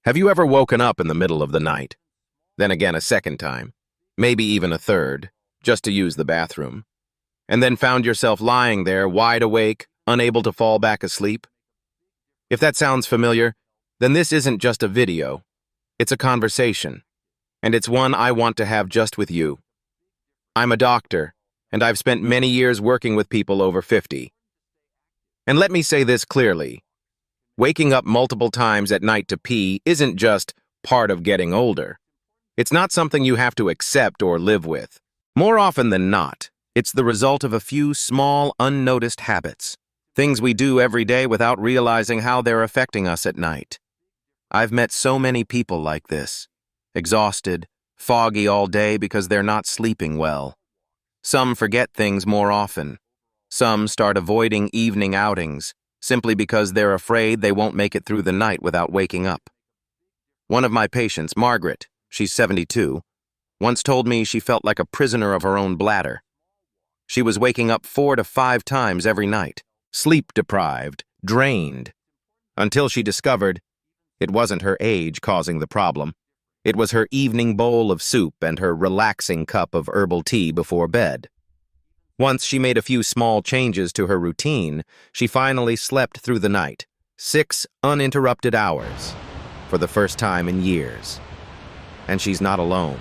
Have you ever woken up in the middle of the night, then again a second time, maybe even a third, just to use the bathroom, and then found yourself lying there wide awake, unable to fall back asleep? If that sounds familiar, then this isn't just a video, it's a conversation, and it's one I want to have just with you. I'm a doctor, and I've spent many years working with people over 50. And let me say this clearly. Waking up multiple times at night to pee isn't just part of getting older. It's not something you have to accept or live with. More often than not, it's the result of a few small, unnoticed habits. Things we do every day without realizing how they're affecting us at night. I've met so many people like this. Exhausted, foggy all day because they're not sleeping well. Some forget things more often. Some start avoiding evening outings, simply because they're afraid they won't make it through the night without waking up. One of my patients, Margaret, she's 72, once told me she felt like a prisoner of her own bladder. She was waking up 4 to 5 times every night, sleep-deprived, drained, until she discovered it wasn't her age causing the problem. It was her evening bowl of soup and her relaxing cup of herbal tea before bed. Once she made a few small changes to her routine, she finally slept through the night, 6 uninterrupted hours, for the first time in years. And she's not alone.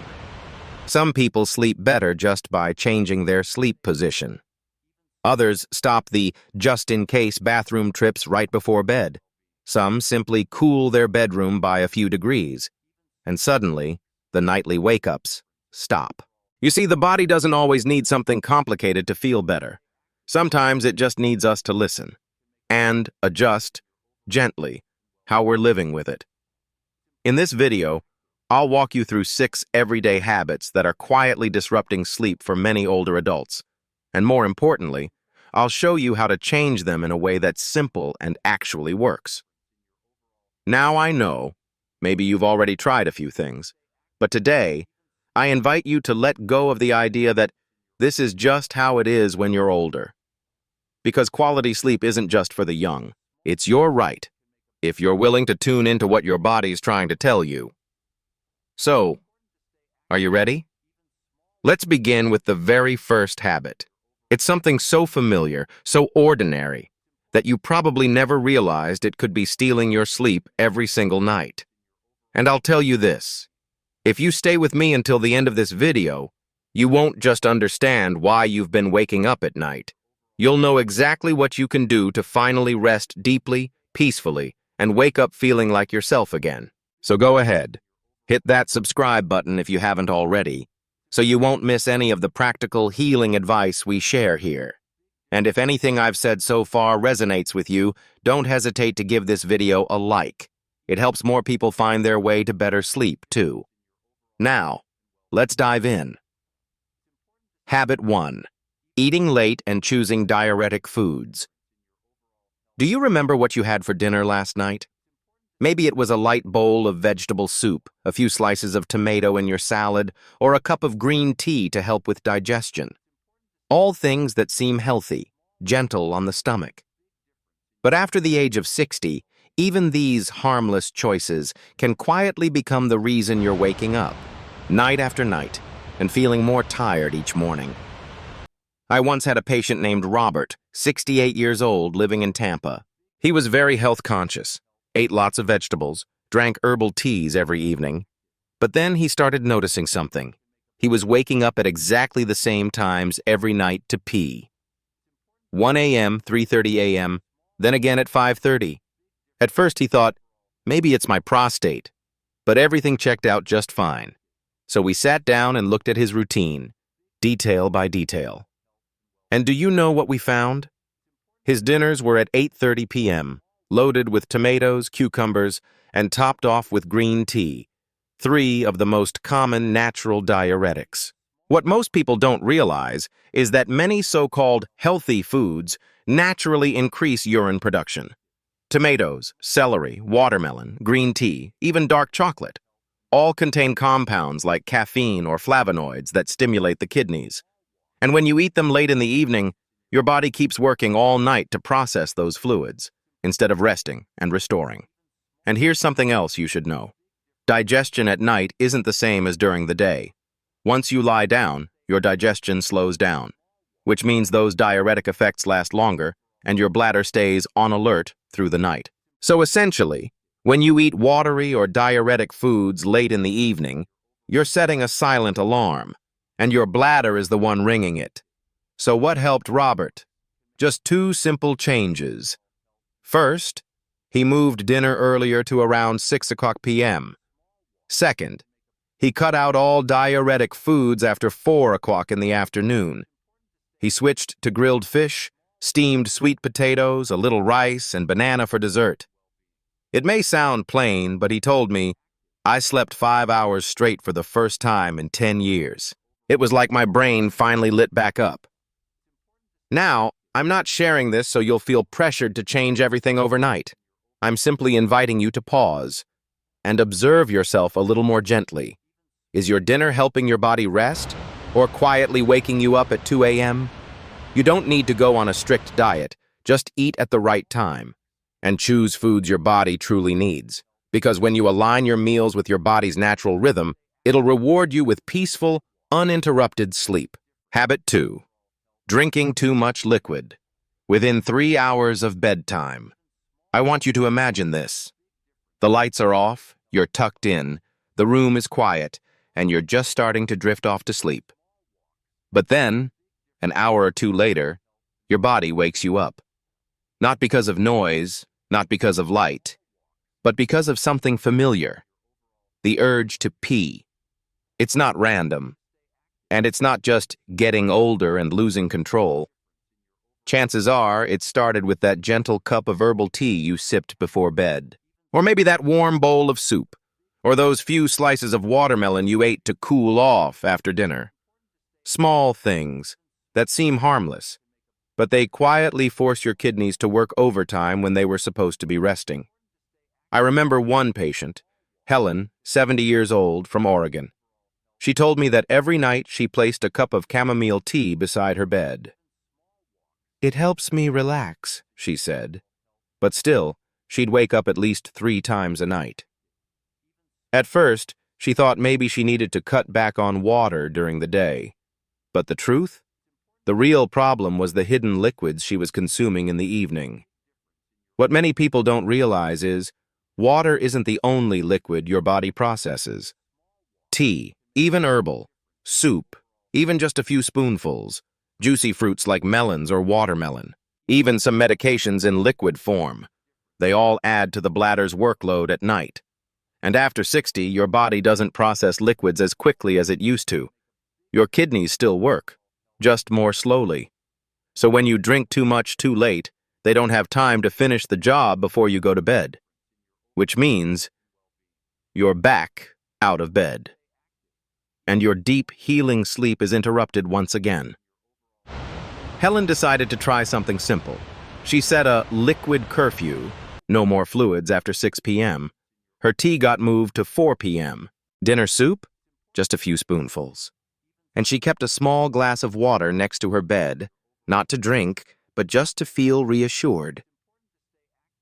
Some people sleep better just by changing their sleep position. Others stop the just-in-case bathroom trips right before bed. Some simply cool their bedroom by a few degrees. And suddenly, the nightly wake-ups stop. You see, the body doesn't always need something complicated to feel better. Sometimes it just needs us to listen and adjust, gently, how we're living with it. In this video, I'll walk you through 6 everyday habits that are quietly disrupting sleep for many older adults. And more importantly, I'll show you how to change them in a way that's simple and actually works. Now I know, maybe you've already tried a few things, but today, I invite you to let go of the idea that this is just how it is when you're older. Because quality sleep isn't just for the young. It's your right, if you're willing to tune into what your body's trying to tell you. So, are you ready? Let's begin with the very first habit. It's something so familiar, so ordinary, that you probably never realized it could be stealing your sleep every single night. And I'll tell you this. If you stay with me until the end of this video, you won't just understand why you've been waking up at night. You'll know exactly what you can do to finally rest deeply, peacefully, and wake up feeling like yourself again. So go ahead. Hit that subscribe button if you haven't already, so you won't miss any of the practical healing advice we share here. And if anything I've said so far resonates with you, don't hesitate to give this video a like. It helps more people find their way to better sleep, too. Now, let's dive in. Habit 1. Eating late and choosing diuretic foods. Do you remember what you had for dinner last night? Maybe it was a light bowl of vegetable soup, a few slices of tomato in your salad, or a cup of green tea to help with digestion. All things that seem healthy, gentle on the stomach. But after the age of 60, even these harmless choices can quietly become the reason you're waking up, night after night, and feeling more tired each morning. I once had a patient named Robert, 68 years old, living in Tampa. He was very health conscious, ate lots of vegetables, drank herbal teas every evening. But then he started noticing something. He was waking up at exactly the same times every night to pee. 1 a.m., 3:30 a.m., then again at 5:30. At first he thought, maybe it's my prostate, but everything checked out just fine. So we sat down and looked at his routine, detail by detail. And do you know what we found? His dinners were at 8:30 p.m., loaded with tomatoes, cucumbers, and topped off with green tea, 3 of the most common natural diuretics. What most people don't realize is that many so-called healthy foods naturally increase urine production. Tomatoes, celery, watermelon, green tea, even dark chocolate, all contain compounds like caffeine or flavonoids that stimulate the kidneys. And when you eat them late in the evening, your body keeps working all night to process those fluids, instead of resting and restoring. And here's something else you should know. Digestion at night isn't the same as during the day. Once you lie down, your digestion slows down, which means those diuretic effects last longer and your bladder stays on alert through the night. So essentially, when you eat watery or diuretic foods late in the evening, you're setting a silent alarm, and your bladder is the one ringing it. So what helped Robert? Just two simple changes. First, he moved dinner earlier to around 6 o'clock p.m. Second, he cut out all diuretic foods after 4 o'clock in the afternoon. He switched to grilled fish, steamed sweet potatoes, a little rice, and banana for dessert. It may sound plain, but he told me, I slept 5 hours straight for the first time in 10 years. It was like my brain finally lit back up. Now, I'm not sharing this so you'll feel pressured to change everything overnight. I'm simply inviting you to pause and observe yourself a little more gently. Is your dinner helping your body rest or quietly waking you up at 2 a.m.? You don't need to go on a strict diet. Just eat at the right time and choose foods your body truly needs. Because when you align your meals with your body's natural rhythm, it'll reward you with peaceful, uninterrupted sleep. Habit 2. Drinking too much liquid. Within 3 hours of bedtime. I want you to imagine this. The lights are off, you're tucked in, the room is quiet, and you're just starting to drift off to sleep. But then, an hour or two later, your body wakes you up. Not because of noise, not because of light, but because of something familiar. The urge to pee. It's not random. And it's not just getting older and losing control. Chances are it started with that gentle cup of herbal tea you sipped before bed. Or maybe that warm bowl of soup. Or those few slices of watermelon you ate to cool off after dinner. Small things that seem harmless, but they quietly force your kidneys to work overtime when they were supposed to be resting. I remember one patient, Helen, 70 years old, from Oregon. She told me that every night she placed a cup of chamomile tea beside her bed. It helps me relax, she said, but still, she'd wake up at least 3 times a night. At first, she thought maybe she needed to cut back on water during the day. But the truth? The real problem was the hidden liquids she was consuming in the evening. What many people don't realize is, water isn't the only liquid your body processes. Tea, even herbal, soup, even just a few spoonfuls, juicy fruits like melons or watermelon, even some medications in liquid form. They all add to the bladder's workload at night. And after 60, your body doesn't process liquids as quickly as it used to. Your kidneys still work, just more slowly. So when you drink too much too late, they don't have time to finish the job before you go to bed. Which means you're back out of bed. And your deep, healing sleep is interrupted once again. Helen decided to try something simple. She set a liquid curfew, no more fluids after 6 p.m. Her tea got moved to 4 p.m. Dinner soup? Just a few spoonfuls. And she kept a small glass of water next to her bed, not to drink, but just to feel reassured.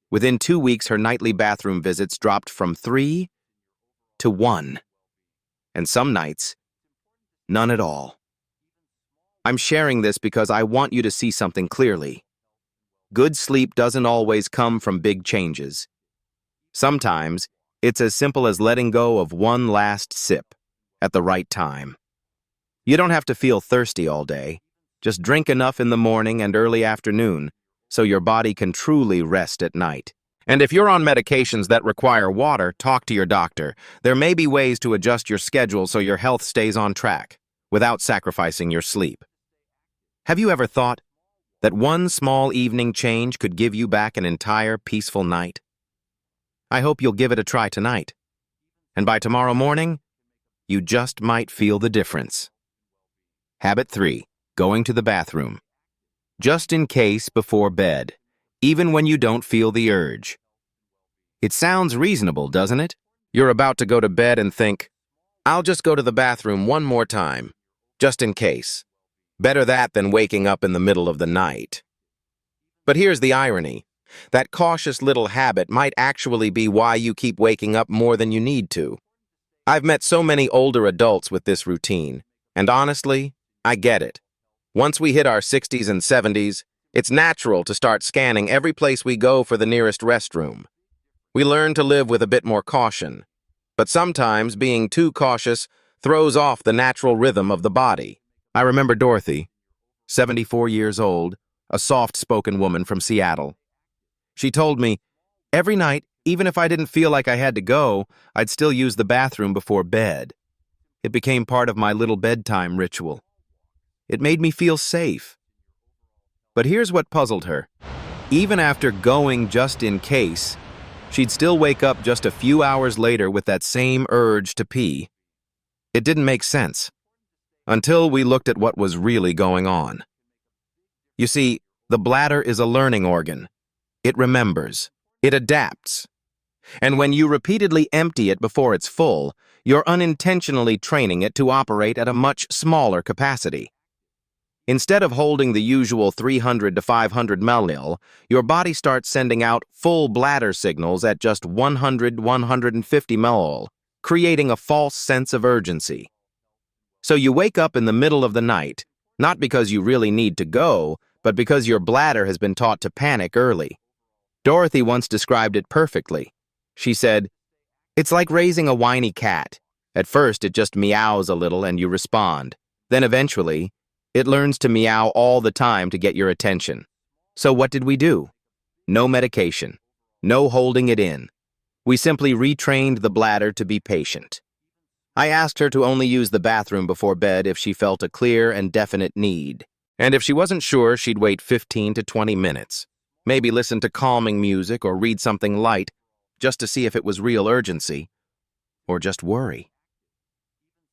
Within 2 weeks, her nightly bathroom visits dropped from 3 to 1. And some nights, none at all. I'm sharing this because I want you to see something clearly. Good sleep doesn't always come from big changes. Sometimes, it's as simple as letting go of one last sip at the right time. You don't have to feel thirsty all day. Just drink enough in the morning and early afternoon so your body can truly rest at night. And if you're on medications that require water, talk to your doctor. There may be ways to adjust your schedule so your health stays on track without sacrificing your sleep. Have you ever thought that one small evening change could give you back an entire peaceful night? I hope you'll give it a try tonight. And by tomorrow morning, you just might feel the difference. Habit 3. Going to the bathroom. Just in case before bed, even when you don't feel the urge. It sounds reasonable, doesn't it? You're about to go to bed and think, I'll just go to the bathroom one more time, just in case. Better that than waking up in the middle of the night. But here's the irony. That cautious little habit might actually be why you keep waking up more than you need to. I've met so many older adults with this routine, and honestly, I get it. Once we hit our 60s and 70s, it's natural to start scanning every place we go for the nearest restroom. We learn to live with a bit more caution, but sometimes being too cautious throws off the natural rhythm of the body. I remember Dorothy, 74 years old, a soft-spoken woman from Seattle. She told me, every night, even if I didn't feel like I had to go, I'd still use the bathroom before bed. It became part of my little bedtime ritual. It made me feel safe. But here's what puzzled her. Even after going just in case, she'd still wake up just a few hours later with that same urge to pee. It didn't make sense, until we looked at what was really going on. You see, the bladder is a learning organ. It remembers. It adapts. And when you repeatedly empty it before it's full, you're unintentionally training it to operate at a much smaller capacity. Instead of holding the usual 300 to 500 ml, your body starts sending out full bladder signals at just 100-150 ml, creating a false sense of urgency. So you wake up in the middle of the night, not because you really need to go, but because your bladder has been taught to panic early. Dorothy once described it perfectly. She said, "It's like raising a whiny cat. At first, it just meows a little and you respond. Then eventually, it learns to meow all the time to get your attention. So what did we do? No medication. No holding it in. We simply retrained the bladder to be patient." I asked her to only use the bathroom before bed if she felt a clear and definite need. And if she wasn't sure, she'd wait 15 to 20 minutes. Maybe listen to calming music or read something light, just to see if it was real urgency, or just worry.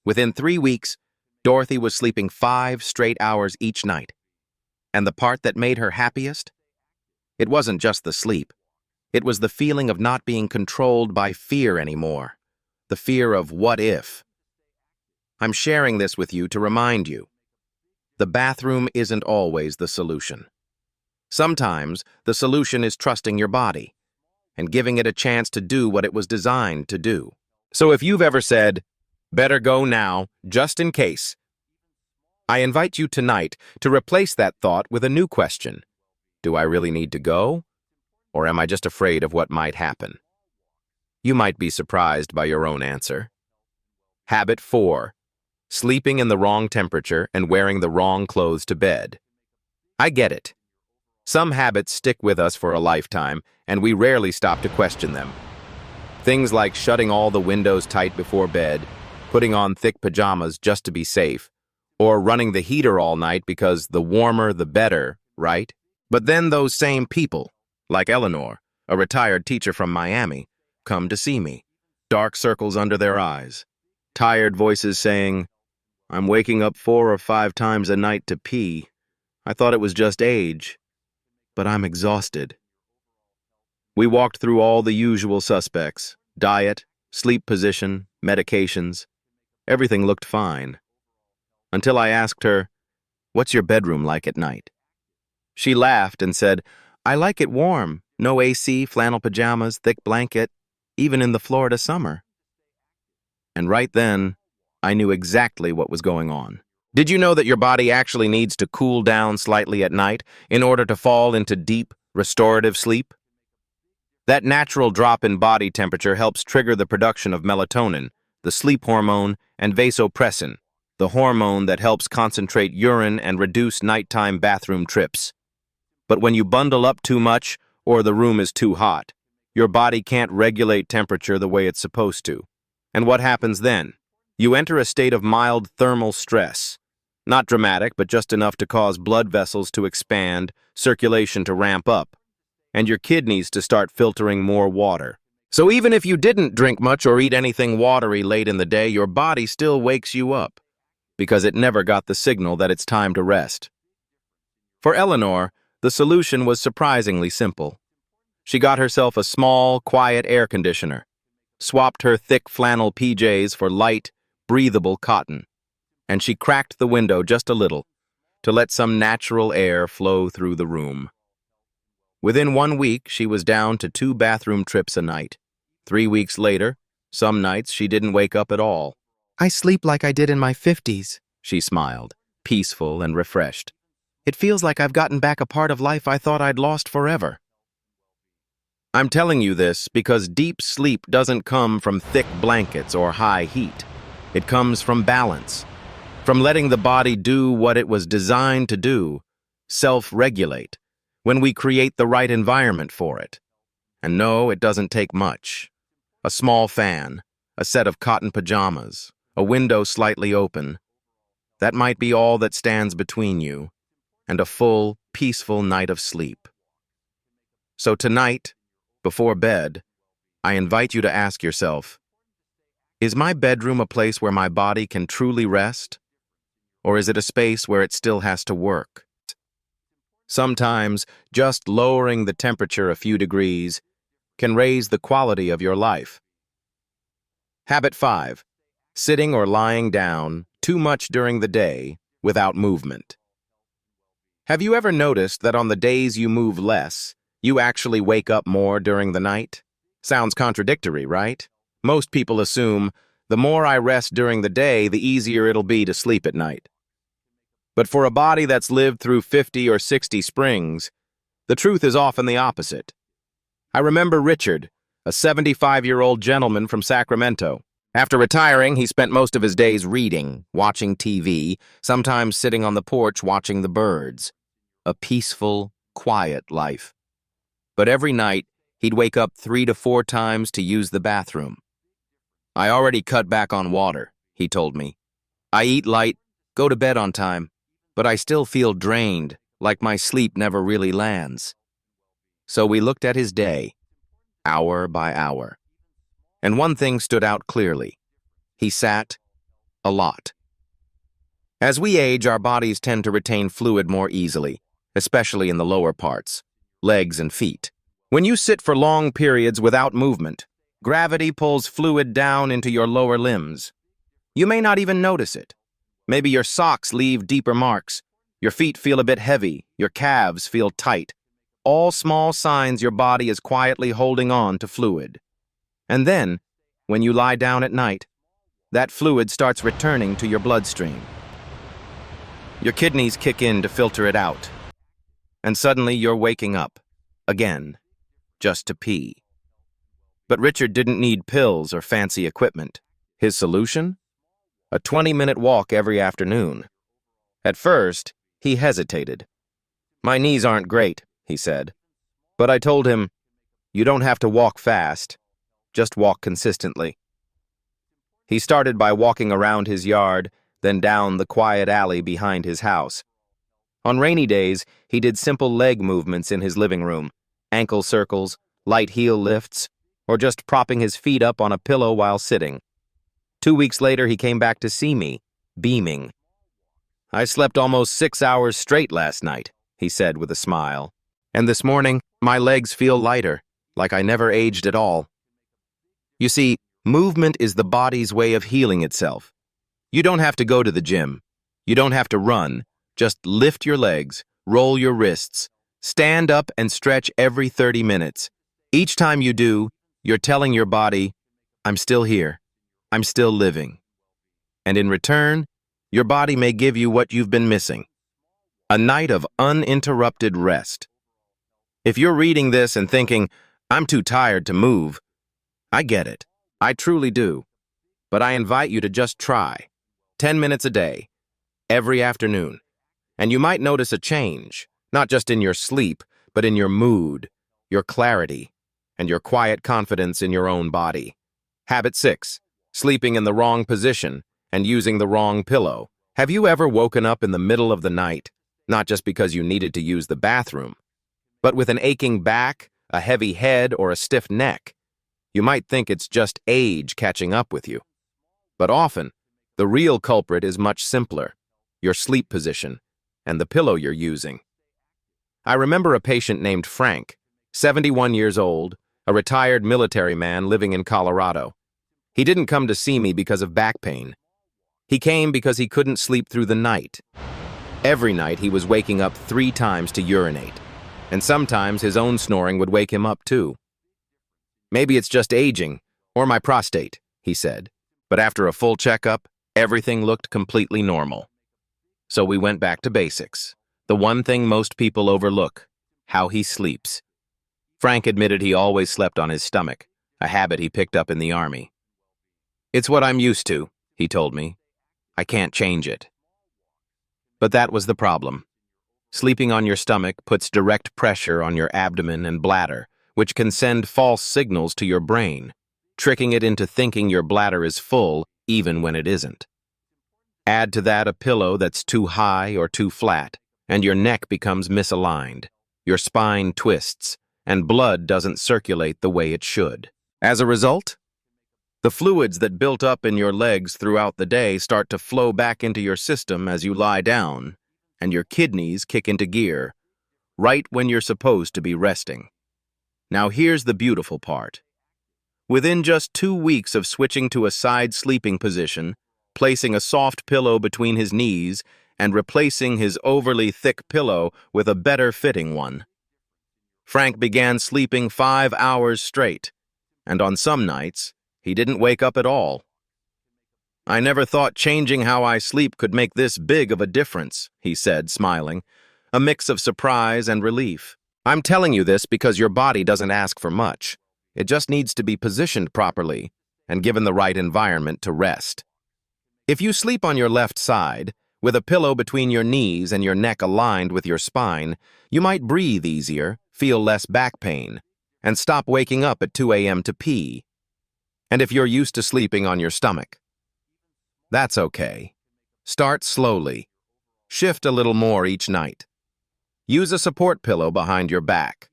Within 3 weeks, Dorothy was sleeping 5 straight hours each night. And the part that made her happiest? It wasn't just the sleep. It was the feeling of not being controlled by fear anymore. The fear of what if. I'm sharing this with you to remind you. The bathroom isn't always the solution. Sometimes the solution is trusting your body and giving it a chance to do what it was designed to do. So if you've ever said, "Better go now, just in case," I invite you tonight to replace that thought with a new question. Do I really need to go? Or am I just afraid of what might happen? You might be surprised by your own answer. Habit 4. Sleeping in the wrong temperature and wearing the wrong clothes to bed. I get it. Some habits stick with us for a lifetime, and we rarely stop to question them. Things like shutting all the windows tight before bed, putting on thick pajamas just to be safe, or running the heater all night because the warmer the better, right? But then those same people, like Eleanor, a retired teacher from Miami, come to see me, dark circles under their eyes, tired voices saying, "I'm waking up 4 or 5 times a night to pee. I thought it was just age, but I'm exhausted." We walked through all the usual suspects: diet, sleep position, medications. Everything looked fine. Until I asked her, "What's your bedroom like at night?" She laughed and said, "I like it warm. No AC, flannel pajamas, thick blanket, even in the Florida summer." And right then, I knew exactly what was going on. Did you know that your body actually needs to cool down slightly at night in order to fall into deep, restorative sleep? That natural drop in body temperature helps trigger the production of melatonin, the sleep hormone, and vasopressin, the hormone that helps concentrate urine and reduce nighttime bathroom trips. But when you bundle up too much or the room is too hot, your body can't regulate temperature the way it's supposed to. And what happens then? You enter a state of mild thermal stress. Not dramatic, but just enough to cause blood vessels to expand, circulation to ramp up, and your kidneys to start filtering more water. So even if you didn't drink much or eat anything watery late in the day, your body still wakes you up, because it never got the signal that it's time to rest. For Eleanor, the solution was surprisingly simple. She got herself a small, quiet air conditioner, swapped her thick flannel PJs for light, breathable cotton, and she cracked the window just a little to let some natural air flow through the room. Within 1 week, she was down to 2 bathroom trips a night. 3 weeks later, some nights she didn't wake up at all. "I sleep like I did in my 50s, she smiled, peaceful and refreshed. "It feels like I've gotten back a part of life I thought I'd lost forever." I'm telling you this because deep sleep doesn't come from thick blankets or high heat. It comes from balance, from letting the body do what it was designed to do, self-regulate, when we create the right environment for it. And no, it doesn't take much. A small fan, a set of cotton pajamas, a window slightly open. That might be all that stands between you and a full, peaceful night of sleep. So tonight, before bed, I invite you to ask yourself, is my bedroom a place where my body can truly rest? Or is it a space where it still has to work? Sometimes, just lowering the temperature a few degrees can raise the quality of your life. Habit 5. Sitting or lying down too much during the day without movement. Have you ever noticed that on the days you move less, you actually wake up more during the night? Sounds contradictory, right? Most people assume, the more I rest during the day, the easier it'll be to sleep at night. But for a body that's lived through 50 or 60 springs, the truth is often the opposite. I remember Richard, a 75-year-old gentleman from Sacramento. After retiring, he spent most of his days reading, watching TV, sometimes sitting on the porch watching the birds. A peaceful, quiet life. But every night, he'd wake up 3 to 4 times to use the bathroom. "I already cut back on water," he told me. "I eat light, go to bed on time, but I still feel drained, like my sleep never really lands." So we looked at his day, hour by hour. And one thing stood out clearly. He sat a lot. As we age, our bodies tend to retain fluid more easily, especially in the lower parts, legs and feet. When you sit for long periods without movement, gravity pulls fluid down into your lower limbs. You may not even notice it. Maybe your socks leave deeper marks, your feet feel a bit heavy, your calves feel tight. All small signs your body is quietly holding on to fluid. And then, when you lie down at night, that fluid starts returning to your bloodstream. Your kidneys kick in to filter it out. And suddenly you're waking up, again, just to pee. But Richard didn't need pills or fancy equipment. His solution? A 20-minute walk every afternoon. At first, he hesitated. "My knees aren't great," he said. But I told him, "You don't have to walk fast, just walk consistently." He started by walking around his yard, then down the quiet alley behind his house. On rainy days, he did simple leg movements in his living room, ankle circles, light heel lifts, or just propping his feet up on a pillow while sitting. 2 weeks later, he came back to see me, beaming. "I slept almost 6 hours straight last night," he said with a smile. "And this morning, my legs feel lighter, like I never aged at all." You see, movement is the body's way of healing itself. You don't have to go to the gym. You don't have to run. Just lift your legs, roll your wrists, stand up and stretch every 30 minutes. Each time you do, you're telling your body, "I'm still here. I'm still living." And in return, your body may give you what you've been missing. A night of uninterrupted rest. If you're reading this and thinking, "I'm too tired to move," I get it. I truly do. But I invite you to just try. 10 minutes a day, every afternoon. And you might notice a change, not just in your sleep, but in your mood, your clarity, and your quiet confidence in your own body. Habit 6. Sleeping in the wrong position and using the wrong pillow. Have you ever woken up in the middle of the night, not just because you needed to use the bathroom, but with an aching back, a heavy head, or a stiff neck? You might think it's just age catching up with you. But often, the real culprit is much simpler: your sleep position and the pillow you're using. I remember a patient named Frank, 71 years old, a retired military man living in Colorado. He didn't come to see me because of back pain. He came because he couldn't sleep through the night. Every night he was waking up 3 times to urinate. And sometimes his own snoring would wake him up too. "Maybe it's just aging, or my prostate," he said. But after a full checkup, everything looked completely normal. So we went back to basics. The one thing most people overlook: how he sleeps. Frank admitted he always slept on his stomach, a habit he picked up in the army. "It's what I'm used to," he told me. "I can't change it." But that was the problem. Sleeping on your stomach puts direct pressure on your abdomen and bladder, which can send false signals to your brain, tricking it into thinking your bladder is full even when it isn't. Add to that a pillow that's too high or too flat, and your neck becomes misaligned, your spine twists, and blood doesn't circulate the way it should. As a result, the fluids that built up in your legs throughout the day start to flow back into your system as you lie down, and your kidneys kick into gear, right when you're supposed to be resting. Now here's the beautiful part. Within just 2 weeks of switching to a side sleeping position, placing a soft pillow between his knees, and replacing his overly thick pillow with a better fitting one, Frank began sleeping 5 hours straight, and on some nights, he didn't wake up at all. "I never thought changing how I sleep could make this big of a difference," he said, smiling, a mix of surprise and relief. "I'm telling you this because your body doesn't ask for much. It just needs to be positioned properly and given the right environment to rest. If you sleep on your left side, with a pillow between your knees and your neck aligned with your spine, you might breathe easier, feel less back pain, and stop waking up at 2 a.m. to pee. And if you're used to sleeping on your stomach, that's okay. Start slowly. Shift a little more each night. Use a support pillow behind your back.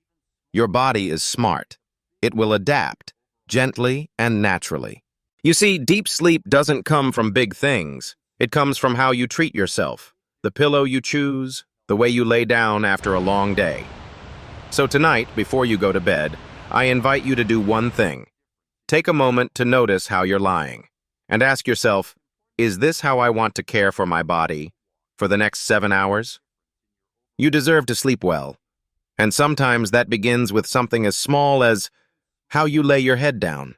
Your body is smart. It will adapt, gently and naturally. You see, deep sleep doesn't come from big things. It comes from how you treat yourself, the pillow you choose, the way you lay down after a long day. So tonight, before you go to bed, I invite you to do one thing. Take a moment to notice how you're lying, and ask yourself, is this how I want to care for my body for the next 7 hours? You deserve to sleep well, and sometimes that begins with something as small as how you lay your head down.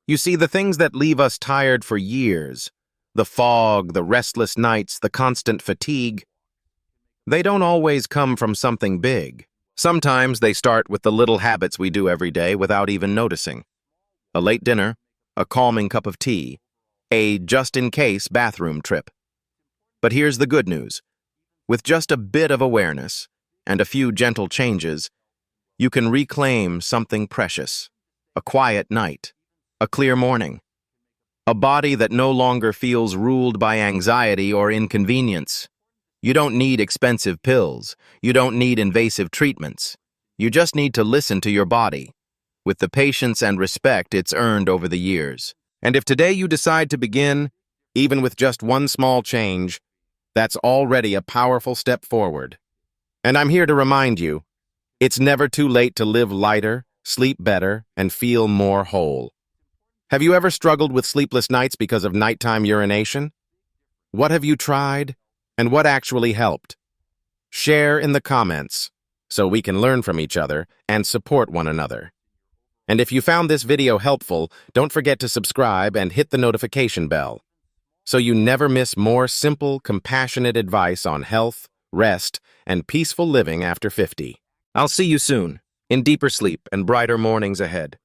You see, the things that leave us tired for years, the fog, the restless nights, the constant fatigue, they don't always come from something big. Sometimes they start with the little habits we do every day without even noticing. A late dinner, a calming cup of tea, a just-in-case bathroom trip. But here's the good news. With just a bit of awareness and a few gentle changes, you can reclaim something precious. A quiet night, a clear morning, a body that no longer feels ruled by anxiety or inconvenience. You don't need expensive pills. You don't need invasive treatments. You just need to listen to your body, with the patience and respect it's earned over the years. And if today you decide to begin, even with just one small change, that's already a powerful step forward. And I'm here to remind you, it's never too late to live lighter, sleep better, and feel more whole. Have you ever struggled with sleepless nights because of nighttime urination? What have you tried, and what actually helped? Share in the comments so we can learn from each other and support one another. And if you found this video helpful, don't forget to subscribe and hit the notification bell so you never miss more simple, compassionate advice on health, rest, and peaceful living after 50. I'll see you soon, in deeper sleep and brighter mornings ahead.